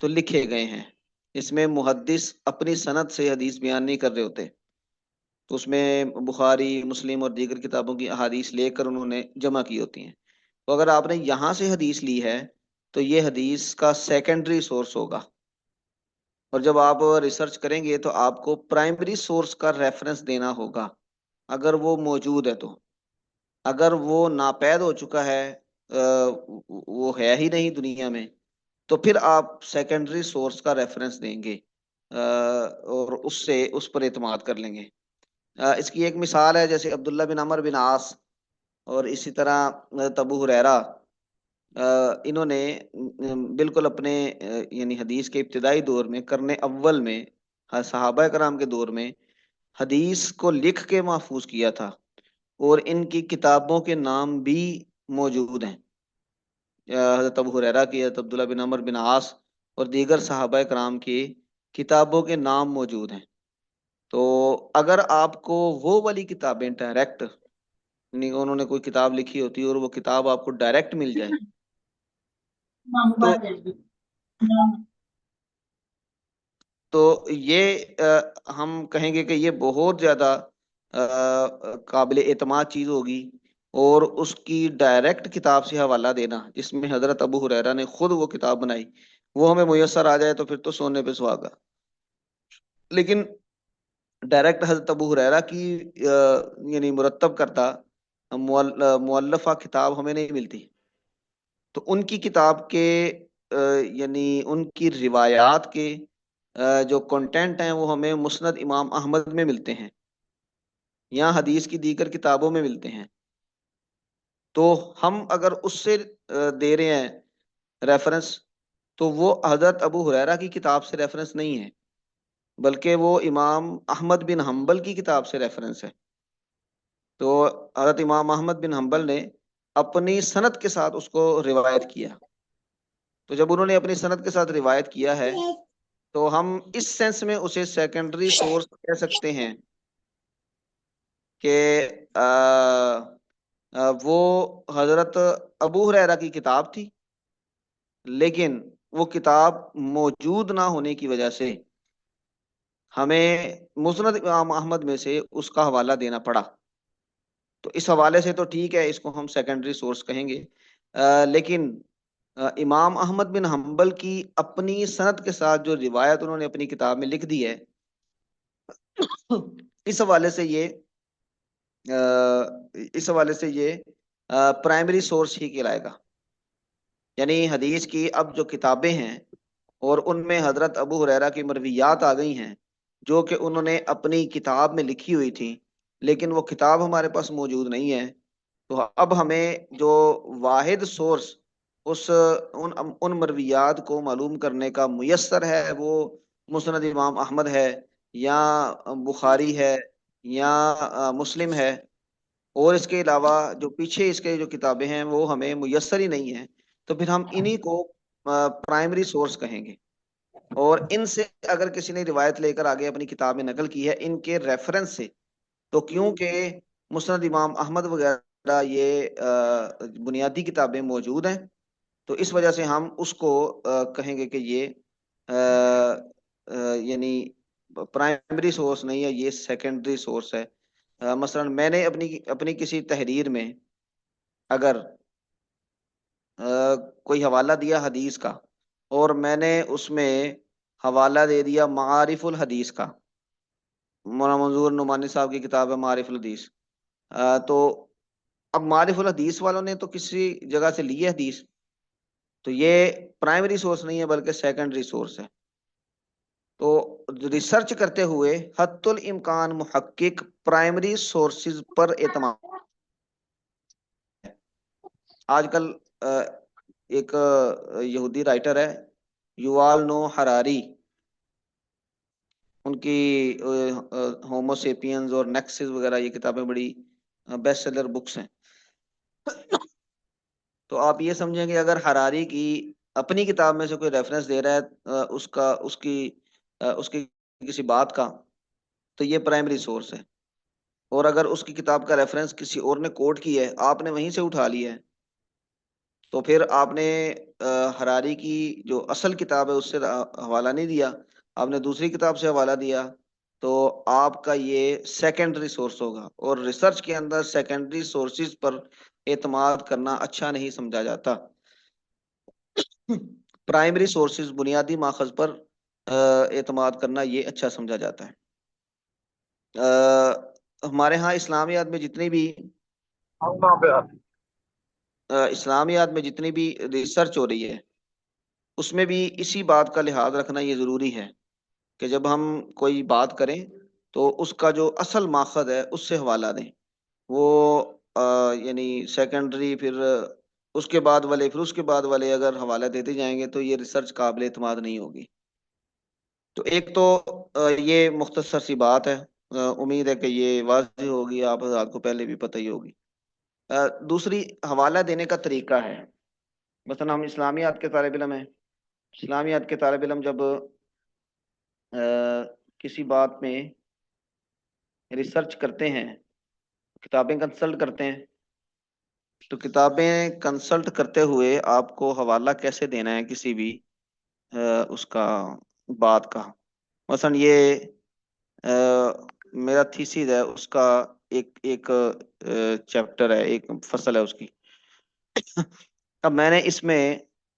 تو لکھے گئے ہیں۔ اس میں محدث اپنی سند سے حدیث بیان نہیں کر رہے ہوتے، تو اس میں بخاری مسلم اور دیگر کتابوں کی احادیث لے کر انہوں نے جمع کی ہوتی ہیں۔ تو اگر آپ نے یہاں سے حدیث لی ہے تو یہ حدیث کا سیکنڈری سورس ہوگا، اور جب آپ ریسرچ کریں گے تو آپ کو پرائمری سورس کا ریفرنس دینا ہوگا اگر وہ موجود ہے تو۔ اگر وہ ناپید ہو چکا ہے، وہ ہے ہی نہیں دنیا میں، تو پھر آپ سیکنڈری سورس کا ریفرنس دیں گے اور اس سے اس پر اعتماد کر لیں گے۔ اس کی ایک مثال ہے جیسے عبداللہ بن عمر بن عاص اور اسی طرح ابو ہریرہ، انہوں نے بالکل اپنے یعنی حدیث کے ابتدائی دور میں قرن اول میں صحابہ کرام کے دور میں حدیث کو لکھ کے محفوظ کیا تھا، اور ان کی کتابوں کے نام بھی موجود ہیں۔ حضرت ابو ہریرہ کی، حضرت عبداللہ بن عمر بن عاص اور دیگر صحابہ کرام کی کتابوں کے نام موجود ہیں۔ تو اگر آپ کو وہ والی کتابیں ڈائریکٹ، یعنی انہوں نے کوئی کتاب لکھی ہوتی ہے اور وہ کتاب آپ کو ڈائریکٹ مل جائے تو یہ ہم کہیں گے کہ یہ بہت زیادہ قابل اعتماد چیز ہوگی، اور اس کی ڈائریکٹ کتاب سے حوالہ دینا جس میں حضرت ابو ہریرہ نے خود وہ کتاب بنائی، وہ ہمیں میسر آ جائے تو پھر تو سونے پہ سہاگا۔ لیکن ڈائریکٹ حضرت ابو ہریرہ کی یعنی مرتب کرتا مؤلفہ کتاب ہمیں نہیں ملتی، تو ان کی کتاب کے یعنی ان کی روایات کے جو کنٹینٹ ہیں وہ ہمیں مسند امام احمد میں ملتے ہیں یا حدیث کی دیگر کتابوں میں ملتے ہیں۔ تو ہم اگر اس سے دے رہے ہیں ریفرنس، تو وہ حضرت ابو ہریرہ کی کتاب سے ریفرنس نہیں ہے، بلکہ وہ امام احمد بن حنبل کی کتاب سے ریفرنس ہے۔ تو حضرت امام احمد بن حنبل نے اپنی سند کے ساتھ اس کو روایت کیا، تو جب انہوں نے اپنی سند کے ساتھ روایت کیا ہے تو ہم اس سینس میں اسے سیکنڈری سورس کہہ سکتے ہیں کہ وہ حضرت ابو ہریرہ کی کتاب تھی، لیکن وہ کتاب موجود نہ ہونے کی وجہ سے ہمیں مسند امام احمد میں سے اس کا حوالہ دینا پڑا۔ تو اس حوالے سے تو ٹھیک ہے، اس کو ہم سیکنڈری سورس کہیں گے، لیکن امام احمد بن حنبل کی اپنی سند کے ساتھ جو روایت انہوں نے اپنی کتاب میں لکھ دی ہے، اس حوالے سے یہ پرائمری سورس ہی کہلائے گا۔ یعنی حدیث کی اب جو کتابیں ہیں اور ان میں حضرت ابو ہریرہ کی مرویات آ گئی ہیں جو کہ انہوں نے اپنی کتاب میں لکھی ہوئی تھی، لیکن وہ کتاب ہمارے پاس موجود نہیں ہے، تو اب ہمیں جو واحد سورس ان مرویات کو معلوم کرنے کا میسر ہے وہ مسند امام احمد ہے یا بخاری ہے یا مسلم ہے، اور اس کے علاوہ جو پیچھے اس کے جو کتابیں ہیں وہ ہمیں میسر ہی نہیں ہیں، تو پھر ہم انہی کو پرائمری سورس کہیں گے۔ اور ان سے اگر کسی نے روایت لے کر آگے اپنی کتاب میں نقل کی ہے ان کے ریفرنس سے، تو کیونکہ مسند امام احمد وغیرہ یہ بنیادی کتابیں موجود ہیں، تو اس وجہ سے ہم اس کو کہیں گے کہ یہ یعنی پرائمری سورس نہیں ہے، یہ سیکنڈری سورس ہے۔ مثلا میں نے اپنی کسی تحریر میں اگر کوئی حوالہ دیا حدیث کا، اور میں نے اس میں حوالہ دے دیا معارف الحدیث کا، مولانا منظور نعمانی صاحب کی کتاب ہے معارف الحدیث، تو اب معارف الحدیث والوں نے تو کسی جگہ سے لی ہے حدیث، تو یہ پرائمری سورس نہیں ہے بلکہ سیکنڈری سورس ہے۔ تو ریسرچ کرتے ہوئے حتی الامکان محقق پرائمری سورسز پر اعتماد۔ آج کل ایک یہودی رائٹر ہے یووال نو ہراری، ان کی ہومو سیپینز اور نیکسس وغیرہ یہ کتابیں بڑی بیسٹ سیلر بکس ہیں۔ تو آپ یہ سمجھیں کہ اگر ہراری کی اپنی کتاب میں سے کوئی ریفرنس دے رہا ہے اس کی کسی بات کا، تو یہ پرائمری سورس ہے، اور اگر اس کی کتاب کا ریفرنس کسی اور نے کوٹ کی ہے آپ نے وہیں سے اٹھا لیا ہے تو پھر آپ نے ہراری کی جو اصل کتاب ہے اس سے حوالہ نہیں دیا، آپ نے دوسری کتاب سے حوالہ دیا، تو آپ کا یہ سیکنڈری سورس ہوگا، اور ریسرچ کے اندر سیکنڈری سورسز پر اعتماد کرنا اچھا نہیں سمجھا جاتا۔ پرائمری سورسز، بنیادی ماخذ پر اعتماد کرنا یہ اچھا سمجھا جاتا ہے۔ ہمارے ہاں اسلامیات میں جتنی بھی اسلامیات میں جتنی بھی ریسرچ ہو رہی ہے، اس میں بھی اسی بات کا لحاظ رکھنا یہ ضروری ہے کہ جب ہم کوئی بات کریں تو اس کا جو اصل ماخذ ہے اس سے حوالہ دیں، وہ یعنی سیکنڈری، پھر اس کے بعد والے، پھر اس کے بعد والے اگر حوالہ دیتے جائیں گے تو یہ ریسرچ قابل اعتماد نہیں ہوگی۔ تو ایک تو یہ مختصر سی بات ہے، امید ہے کہ یہ واضح ہوگی، آپ حضرات کو پہلے بھی پتہ ہی ہوگی۔ دوسری، حوالہ دینے کا طریقہ ہے۔ مثلا ہم اسلامیات کے طالب علم ہیں، اسلامیات کے طالب علم جب کسی بات میں ریسرچ کرتے ہیں، کتابیں کنسلٹ کرتے ہیں، تو کتابیں کنسلٹ کرتے ہوئے آپ کو حوالہ کیسے دینا ہے کسی بھی اس کا بات کا۔ مثلا یہ میرا تھیسیز ہے، اس کا ایک ایک چیپٹر ہے، ایک فصل ہے اس کی۔ اب میں نے اس میں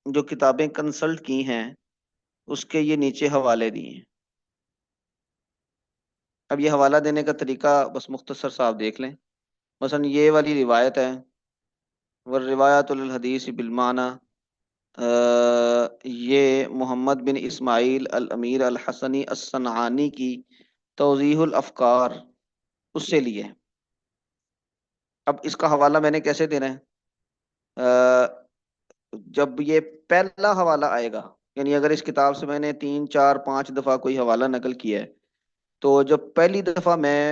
جو کتابیں کنسلٹ کی ہیں اس کے یہ نیچے حوالے دیے ہیں۔ اب یہ حوالہ دینے کا طریقہ بس مختصر سا آپ دیکھ لیں۔ مثلا یہ والی روایت ہے، والروایات الحدیث بالمعنی، یہ محمد بن اسماعیل الامیر الحسنی الصنعانی کی توضیح الافکار، اس سے لیے۔ اب اس کا حوالہ میں نے کیسے دینا ہے؟ جب یہ پہلا حوالہ آئے گا، یعنی اگر اس کتاب سے میں نے 3 4 5 دفعہ کوئی حوالہ نقل کیا ہے، تو جب پہلی دفعہ میں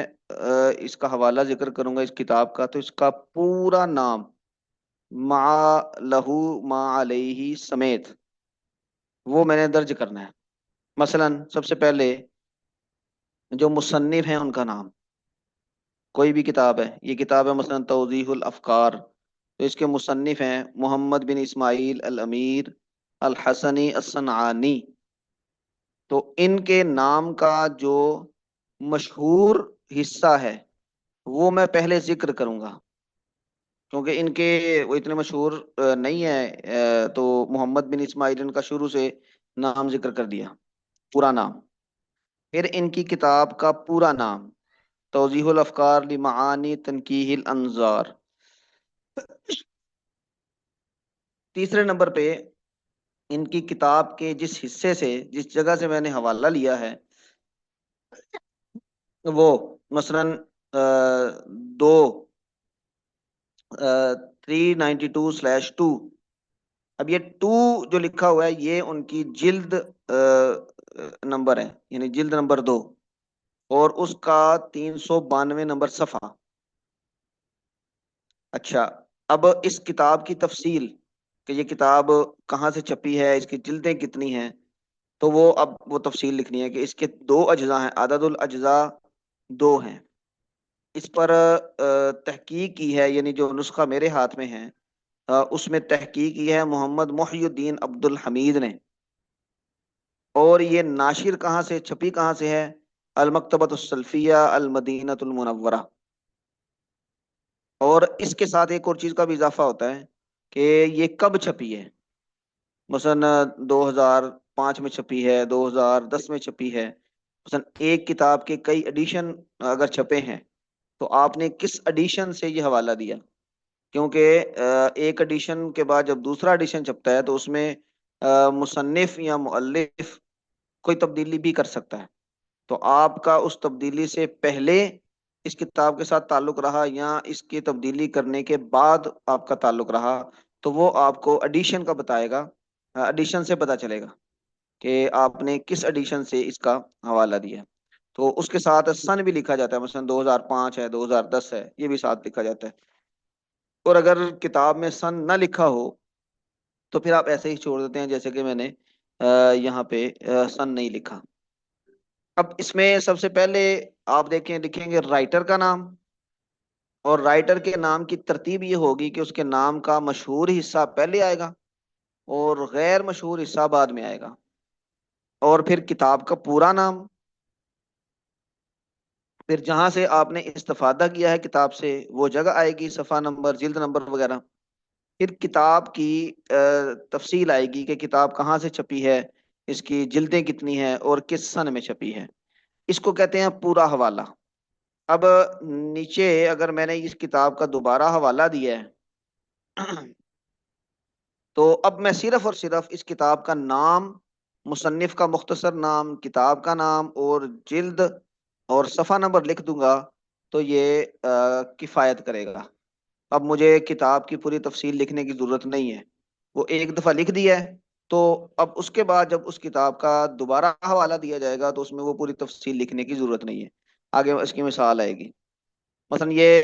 اس کا حوالہ ذکر کروں گا اس کتاب کا، تو اس کا پورا نام ما لہو ما علیہ سمیت وہ میں نے درج کرنا ہے۔ مثلا سب سے پہلے جو مصنف ہیں ان کا نام، کوئی بھی کتاب ہے، یہ کتاب ہے مثلا توضیح الافکار، تو اس کے مصنف ہیں محمد بن اسماعیل الامیر الحسنی الصنعانی، تو ان کے نام کا جو مشہور حصہ ہے وہ میں پہلے ذکر کروں گا، کیونکہ ان کے وہ اتنے مشہور نہیں ہے، تو محمد بن اسماعیل ان کا شروع سے نام ذکر کر دیا، پورا نام۔ پھر ان کی کتاب کا پورا نام توضیح الافکار لمعانی تنقیح الانظار۔ تیسرے نمبر پہ ان کی کتاب کے جس حصے سے، جس جگہ سے میں نے حوالہ لیا ہے، وہ مثلا 392/2، اب یہ 2 جو لکھا ہوا ہے یہ ان کی جلد نمبر ہے، یعنی جلد نمبر 2، اور اس کا 392 نمبر صفحہ۔ اچھا، اب اس کتاب کی تفصیل کہ یہ کتاب کہاں سے چھپی ہے، اس کی جلدیں کتنی ہیں، تو وہ تفصیل لکھنی ہے کہ اس کے 2 اجزاء ہیں، عدد الاجزاء 2 ہیں۔ اس پر تحقیق کی ہے، یعنی جو نسخہ میرے ہاتھ میں ہے اس میں تحقیق کی ہے محمد محی الدین عبد الحمید نے، اور یہ ناشر کہاں سے، چھپی کہاں سے ہے؟ المکتبۃ السلفیہ المدینۃ المنورہ۔ اور اس کے ساتھ ایک اور چیز کا بھی اضافہ ہوتا ہے کہ یہ کب چھپی ہے، مثلا 2005 میں چھپی ہے، 2010 میں چھپی ہے، مثلا ایک کتاب کے کئی ایڈیشن اگر چھپے ہیں تو آپ نے کس ایڈیشن سے یہ حوالہ دیا، کیونکہ ایک ایڈیشن کے بعد جب دوسرا ایڈیشن چھپتا ہے تو اس میں مصنف یا مؤلف کوئی تبدیلی بھی کر سکتا ہے، تو آپ کا اس تبدیلی سے پہلے اس کتاب کے ساتھ تعلق رہا یا اس کی تبدیلی کرنے کے بعد آپ کا تعلق رہا، تو وہ آپ کو ایڈیشن کا بتائے گا، ایڈیشن سے پتہ چلے گا کہ آپ نے کس ایڈیشن سے اس کا حوالہ دیا۔ تو اس کے ساتھ سن بھی لکھا جاتا ہے، مثلا 2005 ہے، 2010 ہے، یہ بھی ساتھ لکھا جاتا ہے۔ اور اگر کتاب میں سن نہ لکھا ہو تو پھر آپ ایسے ہی چھوڑ دیتے ہیں، جیسے کہ میں نے یہاں پہ سن نہیں لکھا۔ اب اس میں سب سے پہلے آپ لکھیں گے رائٹر کا نام، اور رائٹر کے نام کی ترتیب یہ ہوگی کہ اس کے نام کا مشہور حصہ پہلے آئے گا اور غیر مشہور حصہ بعد میں آئے گا، اور پھر کتاب کا پورا نام، پھر جہاں سے آپ نے استفادہ کیا ہے کتاب سے وہ جگہ آئے گی، صفحہ نمبر، جلد نمبر وغیرہ، پھر کتاب کی تفصیل آئے گی کہ کتاب کہاں سے چھپی ہے، اس کی جلدیں کتنی ہیں اور کس سن میں چھپی ہے، اس کو کہتے ہیں پورا حوالہ۔ اب نیچے اگر میں نے اس کتاب کا دوبارہ حوالہ دیا ہے تو اب میں صرف اور صرف اس کتاب کا نام، مصنف کا مختصر نام، کتاب کا نام اور جلد اور صفحہ نمبر لکھ دوں گا تو یہ کفایت کرے گا۔ اب مجھے کتاب کی پوری تفصیل لکھنے کی ضرورت نہیں ہے، وہ ایک دفعہ لکھ دیا ہے تو اب اس کے بعد جب اس کتاب کا دوبارہ حوالہ دیا جائے گا تو اس میں وہ پوری تفصیل لکھنے کی ضرورت نہیں ہے۔ آگے اس کی مثال آئے گی، مثلا یہ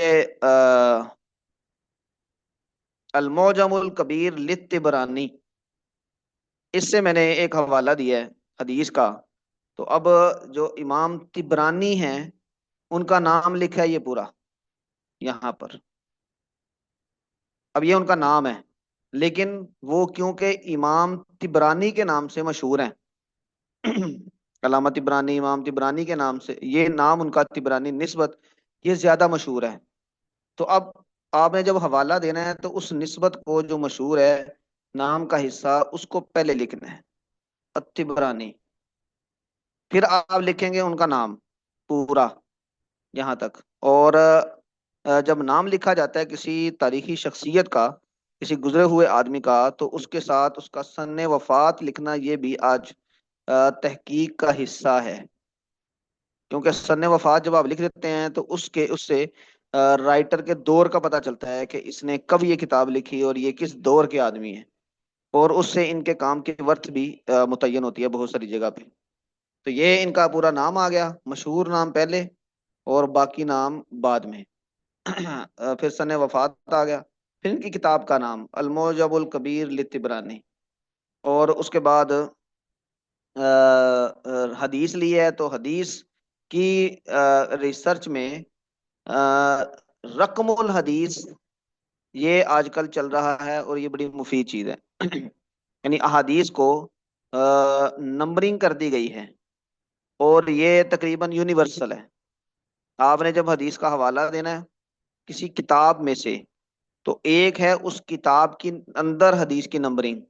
المعجم الکبیر للطبرانی، اس سے میں نے ایک حوالہ دیا ہے حدیث کا، تو اب جو امام طبرانی ہیں ان کا نام لکھا ہے یہ پورا یہاں پر، اب یہ ان کا نام ہے، لیکن وہ کیونکہ امام طبرانی کے نام سے مشہور ہیں علامہ طبرانی، امام طبرانی کے نام سے، یہ نام ان کا طبرانی نسبت یہ زیادہ مشہور ہے، تو اب آپ نے جب حوالہ دینا ہے تو اس نسبت کو جو مشہور ہے نام کا حصہ اس کو پہلے لکھنا ہے، الطبرانی، پھر آپ لکھیں گے ان کا نام پورا یہاں تک، اور جب نام لکھا جاتا ہے کسی تاریخی شخصیت کا، کسی گزرے ہوئے آدمی کا، تو اس کے ساتھ اس کا سن وفات لکھنا یہ بھی آج تحقیق کا حصہ ہے، کیونکہ سن وفات جب آپ لکھ دیتے ہیں تو اس سے رائٹر کے دور کا پتہ چلتا ہے کہ اس نے کب یہ کتاب لکھی اور یہ کس دور کے آدمی ہیں، اور اس سے ان کے کام کی ورث بھی متعین ہوتی ہے بہت ساری جگہ پہ۔ تو یہ ان کا پورا نام آ گیا، مشہور نام پہلے اور باقی نام بعد میں پھر سن وفات آ گیا، پھر ان کی کتاب کا نام المعجم الکبیر للطبرانی، اور اس کے بعد حدیث لی ہے تو حدیث کی ریسرچ میں رقم الحدیث یہ آج کل چل رہا ہے اور یہ بڑی مفید چیز ہے یعنی احادیث کو نمبرنگ کر دی گئی ہے اور یہ تقریباً یونیورسل ہے۔ آپ نے جب حدیث کا حوالہ دینا ہے کسی کتاب میں سے تو ایک ہے اس کتاب کی اندر حدیث کی نمبرنگ،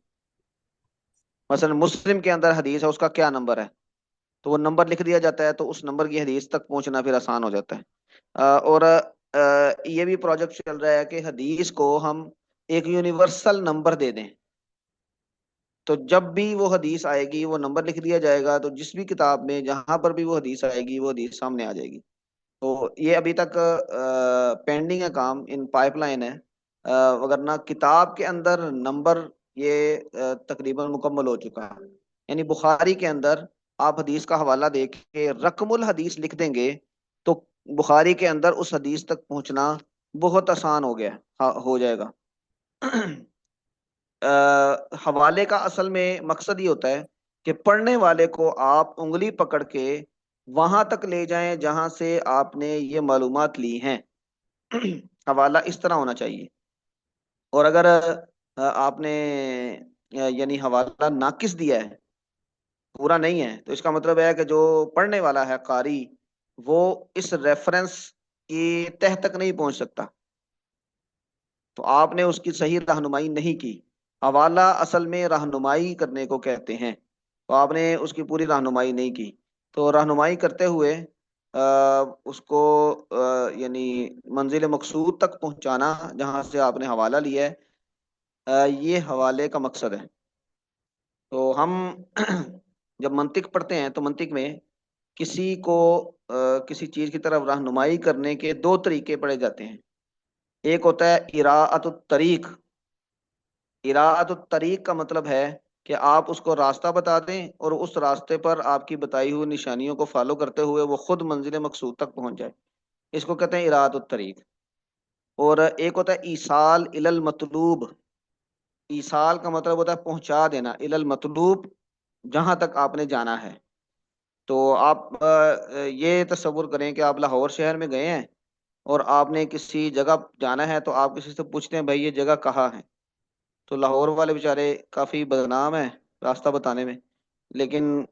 مثلا مسلم کے اندر حدیث ہے اس کا کیا نمبر ہے تو وہ نمبر لکھ دیا جاتا ہے، تو اس نمبر کی حدیث تک پہنچنا پھر آسان ہو جاتا ہے۔ اور یہ بھی پروجیکٹ چل رہا ہے کہ حدیث کو ہم ایک یونیورسل نمبر دے دیں، تو جب بھی وہ حدیث آئے گی وہ نمبر لکھ دیا جائے گا، تو جس بھی کتاب میں جہاں پر بھی وہ حدیث آئے گی وہ حدیث سامنے آ جائے گی۔ تو یہ ابھی تک پینڈنگ ہے، کام ان پائپ لائن ہے، وگرنہ کتاب کے اندر نمبر یہ تقریباً مکمل ہو چکا ہے، یعنی بخاری کے اندر آپ حدیث کا حوالہ دے کے رقم الحدیث لکھ دیں گے تو بخاری کے اندر اس حدیث تک پہنچنا بہت آسان ہو گیا، ہو جائے گا حوالے کا اصل میں مقصد یہ ہوتا ہے کہ پڑھنے والے کو آپ انگلی پکڑ کے وہاں تک لے جائیں جہاں سے آپ نے یہ معلومات لی ہیں حوالہ اس طرح ہونا چاہیے، اور اگر آپ نے یعنی حوالہ ناقص دیا ہے، پورا نہیں ہے، تو اس کا مطلب ہے کہ جو پڑھنے والا ہے قاری وہ اس ریفرنس کی تہ تک نہیں پہنچ سکتا، تو آپ نے اس کی صحیح رہنمائی نہیں کی۔ حوالہ اصل میں رہنمائی کرنے کو کہتے ہیں، تو آپ نے اس کی پوری رہنمائی نہیں کی، تو رہنمائی کرتے ہوئے اس کو یعنی منزل مقصود تک پہنچانا جہاں سے آپ نے حوالہ لیا ہے، یہ حوالے کا مقصد ہے۔ تو ہم جب منطق پڑھتے ہیں تو منطق میں کسی کو کسی چیز کی طرف رہنمائی کرنے کے دو طریقے پڑھے جاتے ہیں، ایک ہوتا ہے اراءۃ الطریق۔ اراءۃ الطریق کا مطلب ہے کہ آپ اس کو راستہ بتا دیں اور اس راستے پر آپ کی بتائی ہوئی نشانیوں کو فالو کرتے ہوئے وہ خود منزل مقصود تک پہنچ جائے، اس کو کہتے ہیں اراءۃ الطریق۔ اور ایک ہوتا ہے ایصال الی المطلوب۔ ایصال کا مطلب ہوتا ہے پہنچا دینا، الی المطلوب جہاں تک آپ نے جانا ہے۔ تو آپ یہ تصور کریں کہ آپ لاہور شہر میں گئے ہیں اور آپ نے کسی جگہ جانا ہے تو آپ کسی سے پوچھتے ہیں بھائی یہ جگہ کہاں ہے، تو لاہور والے بیچارے کافی بدنام ہیں راستہ بتانے میں، لیکن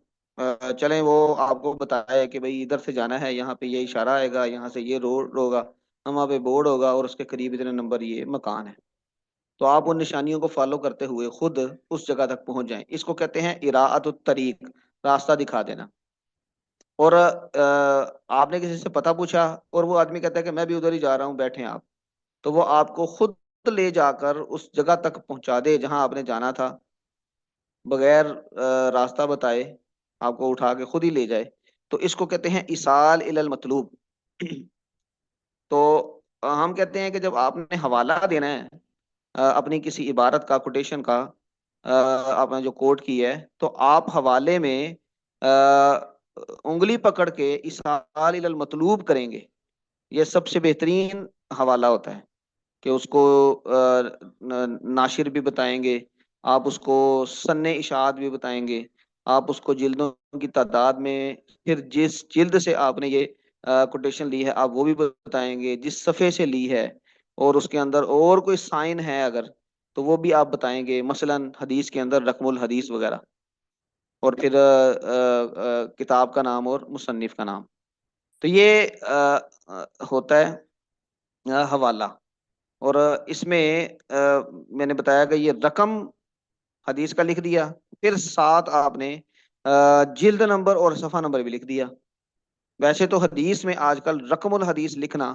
چلیں وہ آپ کو بتایا ہے کہ بھائی ادھر سے جانا ہے، یہاں پہ یہ اشارہ آئے گا، یہاں سے یہ روڈ ہوگا، وہاں پہ بورڈ ہوگا اور اس کے قریب اتنے نمبر یہ مکان ہے، تو آپ ان نشانیوں کو فالو کرتے ہوئے خود اس جگہ تک پہنچ جائیں، اس کو کہتے ہیں اراءۃ الطریق، راستہ دکھا دینا۔ اور آپ نے کسی سے پتہ پوچھا اور وہ آدمی کہتا ہے کہ میں بھی ادھر ہی جا رہا ہوں، بیٹھے آپ، تو وہ آپ کو خود لے جا کر اس جگہ تک پہنچا دے جہاں آپ نے جانا تھا، بغیر راستہ بتائے آپ کو اٹھا کے خود ہی لے جائے، تو اس کو کہتے ہیں ایصال الی المطلوب۔ تو ہم کہتے ہیں کہ جب آپ نے حوالہ دینا ہے اپنی کسی عبارت کا، کوٹیشن کا، آپ نے جو کوٹ کی ہے، تو آپ حوالے میں انگلی پکڑ کے ایصال الی المطلوب کریں گے، یہ سب سے بہترین حوالہ ہوتا ہے کہ اس کو ناشر بھی بتائیں گے، آپ اس کو سن اشاعت بھی بتائیں گے، آپ اس کو جلدوں کی تعداد میں، پھر جس جلد سے آپ نے یہ کوٹیشن لی ہے آپ وہ بھی بتائیں گے، جس صفحے سے لی ہے، اور اس کے اندر اور کوئی سائن ہے اگر تو وہ بھی آپ بتائیں گے، مثلا حدیث کے اندر رقم الحدیث وغیرہ، اور پھر کتاب کا نام اور مصنف کا نام، تو یہ ہوتا ہے حوالہ۔ اور اس میں میں نے بتایا کہ یہ رقم حدیث کا لکھ دیا، پھر ساتھ آپ نے جلد نمبر اور صفحہ نمبر بھی لکھ دیا۔ ویسے تو حدیث میں آج کل رقم الحدیث لکھنا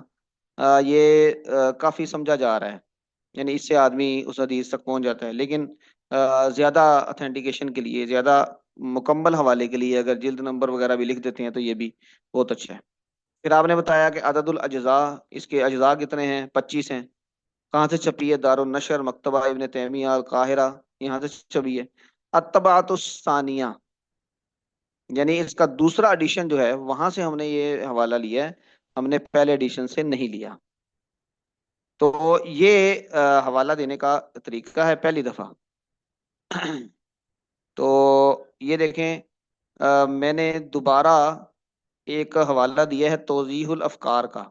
یہ کافی سمجھا جا رہا ہے، یعنی اس سے آدمی اس حدیث تک پہنچ جاتا ہے، لیکن زیادہ اتھینٹیکیشن کے لیے، زیادہ مکمل حوالے کے لیے اگر جلد نمبر وغیرہ بھی لکھ دیتے ہیں تو یہ بھی بہت اچھا ہے۔ پھر آپ نے بتایا کہ عدد الاجزاء، اس کے اجزاء کتنے ہیں؟ 25 ہیں۔ کہاں سے چھپی ہے؟ دار النشر مکتبہ ابن تیمیہ القاہرہ، یہاں سے چھپی ہے۔ الطبعۃ الثانیہ، یعنی اس کا دوسرا ایڈیشن جو ہے وہاں سے ہم نے یہ حوالہ لیا ہے، ہم نے پہلے ایڈیشن سے نہیں لیا۔ تو یہ حوالہ دینے کا طریقہ ہے پہلی دفعہ۔ تو یہ دیکھیں میں نے دوبارہ ایک حوالہ دیا ہے توضیح الافکار کا،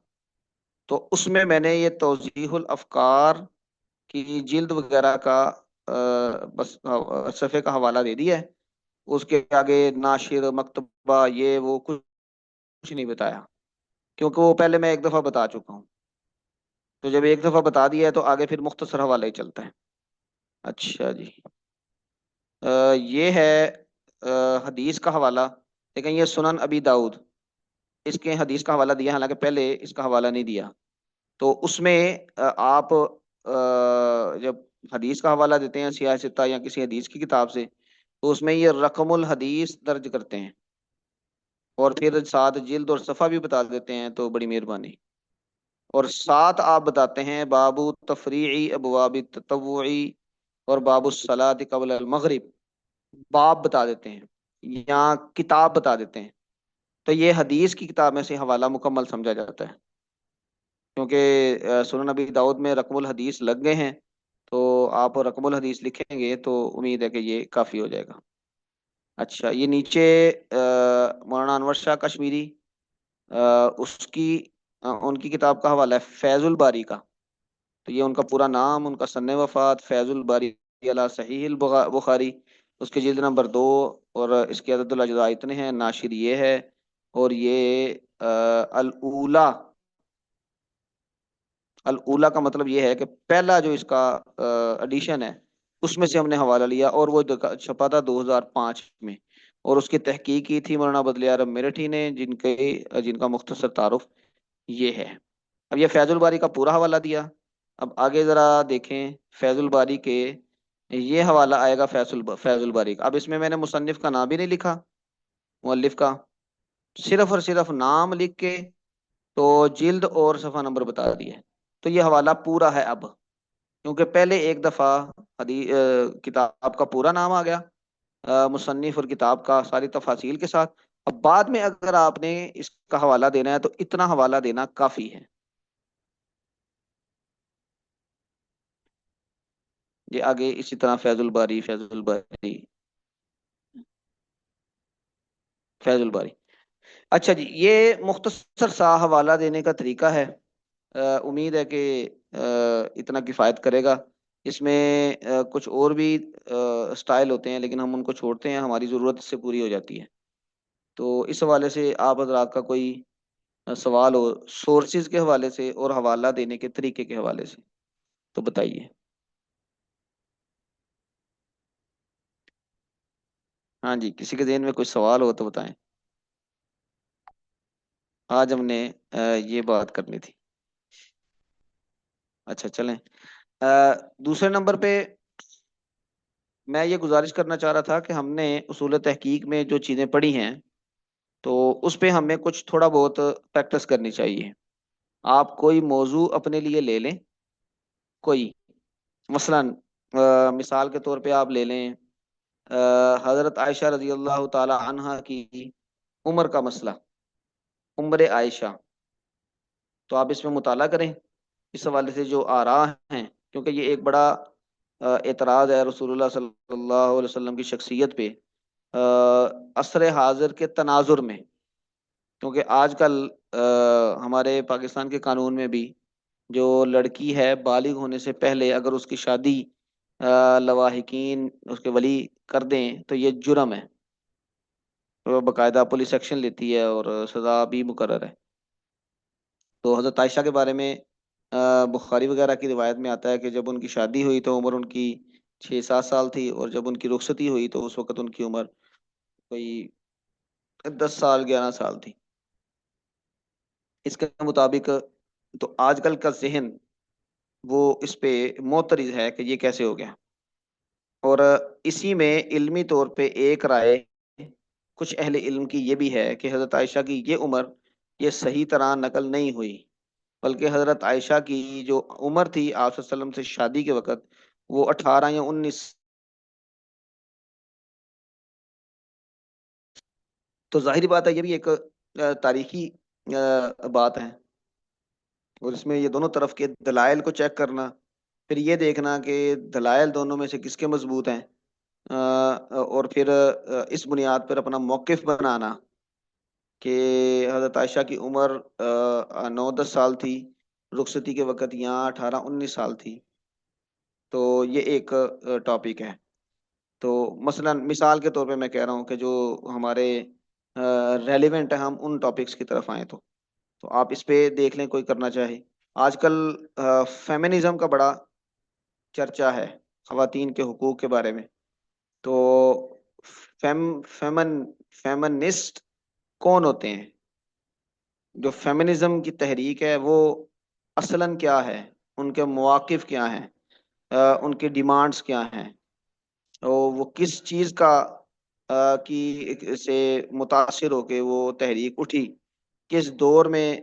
تو اس میں نے یہ توضیح الافکار کی جلد وغیرہ کا بس صفحے کا حوالہ دے دیا ہے، اس کے آگے ناشر مکتبہ یہ وہ کچھ نہیں بتایا، کیونکہ وہ پہلے میں ایک دفعہ بتا چکا ہوں، تو جب ایک دفعہ بتا دیا ہے تو آگے پھر مختصر حوالہ ہی چلتا ہے۔ اچھا جی، یہ ہے حدیث کا حوالہ، لیکن یہ سنن ابی داؤد، اس کے حدیث کا حوالہ دیا، حالانکہ پہلے اس کا حوالہ نہیں دیا۔ تو اس میں آپ جب حدیث کا حوالہ دیتے ہیں سیاہ ستہ یا کسی حدیث کی کتاب سے، تو اس میں یہ رقم الحدیث درج کرتے ہیں، اور پھر ساتھ جلد اور صفحہ بھی بتا دیتے ہیں، تو بڑی مہربانی۔ اور ساتھ آپ بتاتے ہیں بابو تفریعی ابواب التطوعی اور باب الصلاۃ قبل المغرب، باب بتا دیتے ہیں یا کتاب بتا دیتے ہیں، تو یہ حدیث کی کتاب میں سے حوالہ مکمل سمجھا جاتا ہے، کیونکہ سنن نبی داؤد میں رقم الحدیث لگ گئے ہیں، تو آپ رقم الحدیث لکھیں گے تو امید ہے کہ یہ کافی ہو جائے گا۔ اچھا، یہ نیچے مولانا انور شاہ کشمیری اس کی ان کی کتاب کا حوالہ ہے فیض الباری کا، تو یہ ان کا پورا نام، ان کا سن وفات، فیض الباری علی صحیح البخاری، اس کے جلد نمبر 2، اور اس کے عدد الاجزاء اتنے ہیں، ناشر یہ ہے، اور یہ الاولا، الاولا کا مطلب یہ ہے کہ پہلا جو اس کا ایڈیشن ہے اس میں سے ہم نے حوالہ لیا، اور وہ چھپا تھا 2005 میں، اور اس کی تحقیق کی تھی مولانا بدل عرب میرٹھی نے، جن کا مختصر تعارف یہ ہے۔ اب یہ فیض الباری کا پورا حوالہ دیا، اب آگے ذرا دیکھیں فیض الباری کے، یہ حوالہ آئے گا فیض الباری کا۔ اب اس میں نے مصنف کا نام بھی نہیں لکھا، مؤلف کا، صرف اور صرف نام لکھ کے تو جلد اور صفحہ نمبر بتا دیا، تو یہ حوالہ پورا ہے اب، کیونکہ پہلے ایک دفعہ کتاب کا پورا نام آ گیا، مصنف اور کتاب کا ساری تفاصیل کے ساتھ، اب بعد میں اگر آپ نے اس کا حوالہ دینا ہے تو اتنا حوالہ دینا کافی ہے۔ یہ آگے اسی طرح فیض الباری، فیض الباری، فیض الباری۔ اچھا جی، یہ مختصر سا حوالہ دینے کا طریقہ ہے، امید ہے کہ اتنا کفایت کرے گا۔ اس میں کچھ اور بھی سٹائل ہوتے ہیں، لیکن ہم ان کو چھوڑتے ہیں، ہماری ضرورت اس سے پوری ہو جاتی ہے۔ تو اس حوالے سے آپ حضرات کا کوئی سوال ہو سورسز کے حوالے سے اور حوالہ دینے کے طریقے کے حوالے سے، تو بتائیے۔ ہاں جی، کسی کے ذہن میں کوئی سوال ہو تو بتائیں۔ آج ہم نے یہ بات کرنی تھی۔ اچھا چلیں، دوسرے نمبر پہ میں یہ گزارش کرنا چاہ رہا تھا کہ ہم نے اصول تحقیق میں جو چیزیں پڑھی ہیں تو اس پہ ہمیں کچھ تھوڑا بہت پریکٹس کرنی چاہیے۔ آپ کوئی موضوع اپنے لیے لے لیں، کوئی مثلا مثال کے طور پہ آپ لے لیں حضرت عائشہ رضی اللہ تعالی عنہا کی عمر کا مسئلہ، عمر عائشہ، تو آپ اس میں مطالعہ کریں اس حوالے سے جو آراء ہیں، کیونکہ یہ ایک بڑا اعتراض ہے رسول اللہ صلی اللہ علیہ وسلم کی شخصیت پہ عصر حاضر کے تناظر میں، کیونکہ آج کل ہمارے پاکستان کے قانون میں بھی جو لڑکی ہے بالغ ہونے سے پہلے اگر اس کی شادی لواحقین اس کے ولی کر دیں تو یہ جرم ہے، تو باقاعدہ پولیس ایکشن لیتی ہے اور سزا بھی مقرر ہے۔ تو حضرت عائشہ کے بارے میں بخاری وغیرہ کی روایت میں آتا ہے کہ جب ان کی شادی ہوئی تو عمر ان کی 6-7 سال تھی، اور جب ان کی رخصتی ہوئی تو اس وقت ان کی عمر کوئی 10 سال 11 سال تھی۔ اس کے مطابق تو آج کل کا ذہن وہ اس پہ معترض ہے کہ یہ کیسے ہو گیا، اور اسی میں علمی طور پہ ایک رائے کچھ اہل علم کی یہ بھی ہے کہ حضرت عائشہ کی یہ عمر یہ صحیح طرح نقل نہیں ہوئی، بلکہ حضرت عائشہ کی جو عمر تھی آپ صلی اللہ علیہ وسلم سے شادی کے وقت وہ 18 یا 19، تو ظاہری بات ہے یہ بھی ایک تاریخی بات ہے، اور اس میں یہ دونوں طرف کے دلائل کو چیک کرنا، پھر یہ دیکھنا کہ دلائل دونوں میں سے کس کے مضبوط ہیں، اور پھر اس بنیاد پر اپنا موقف بنانا کہ حضرت عائشہ کی عمر 9-10 سال تھی رخصتی کے وقت، یہاں 18-19 سال تھی، تو یہ ایک ٹاپک ہے۔ تو مثلا مثال کے طور پہ میں کہہ رہا ہوں کہ جو ہمارے ریلیونٹ ہے ہم ان ٹاپکس کی طرف آئیں، تو آپ اس پہ دیکھ لیں کوئی کرنا چاہے۔ آج کل فیمنزم کا بڑا چرچا ہے، خواتین کے حقوق کے بارے میں، تو فیم فیمن فیمنسٹ کون ہوتے ہیں؟ جو فیمنزم کی تحریک ہے وہ اصلاً کیا ہے، ان کے مواقف کیا ہیں، ان کی ڈیمانڈز کیا ہیں، وہ کس چیز کا سے متاثر ہو کے وہ تحریک اٹھی، کس دور میں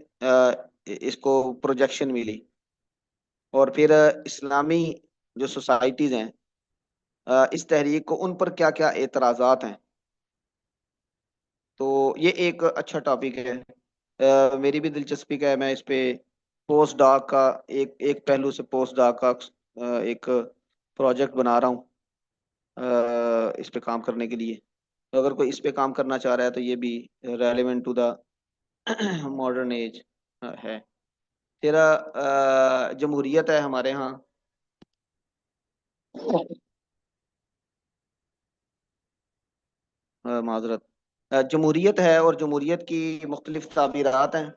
اس کو پروجیکشن ملی، اور پھر اسلامی جو سوسائٹیز ہیں اس تحریک کو ان پر کیا کیا اعتراضات ہیں، تو یہ ایک اچھا ٹاپک ہے۔ میری بھی دلچسپی کا ہے، میں اس پہ پوسٹ ڈاک کا ایک ایک پہلو سے پوسٹ ڈاک کا ایک پروجیکٹ بنا رہا ہوں اس پہ کام کرنے کے لیے، تو اگر کوئی اس پہ کام کرنا چاہ رہا ہے تو یہ بھی relevant to the modern age ہے۔ پھر جمہوریت ہے ہمارے ہاں، معذرت، جمہوریت ہے اور جمہوریت کی مختلف تعبیرات ہیں،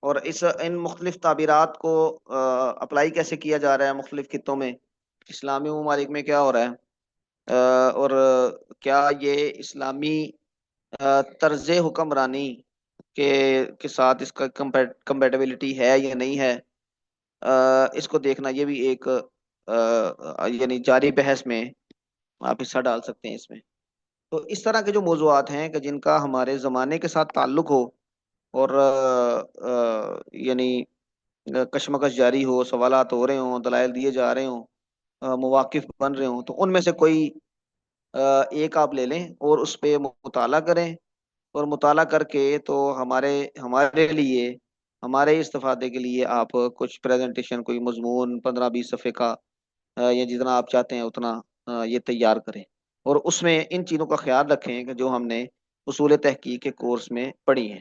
اور ان مختلف تعبیرات کو اپلائی کیسے کیا جا رہا ہے مختلف خطوں میں، اسلامی ممالک میں کیا ہو رہا ہے، اور کیا یہ اسلامی طرز حکمرانی کے ساتھ اس کا کمپیٹیبلٹی ہے یا نہیں ہے، اس کو دیکھنا یہ بھی ایک یعنی جاری بحث میں آپ حصہ ڈال سکتے ہیں اس میں۔ تو اس طرح کے جو موضوعات ہیں کہ جن کا ہمارے زمانے کے ساتھ تعلق ہو، اور یعنی کشمکش جاری ہو، سوالات ہو رہے ہوں، دلائل دیے جا رہے ہوں، مواقف بن رہے ہوں، تو ان میں سے کوئی ایک آپ لے لیں اور اس پہ مطالعہ کریں، اور مطالعہ کر کے تو ہمارے ہمارے لیے ہمارے استفادے کے لیے آپ کچھ پریزنٹیشن کوئی مضمون 15-20 صفحے کا یا جتنا آپ چاہتے ہیں اتنا یہ تیار کریں، اور اس میں ان چیزوں کا خیال رکھیں کہ جو ہم نے اصول تحقیق کے کورس میں پڑھی ہیں۔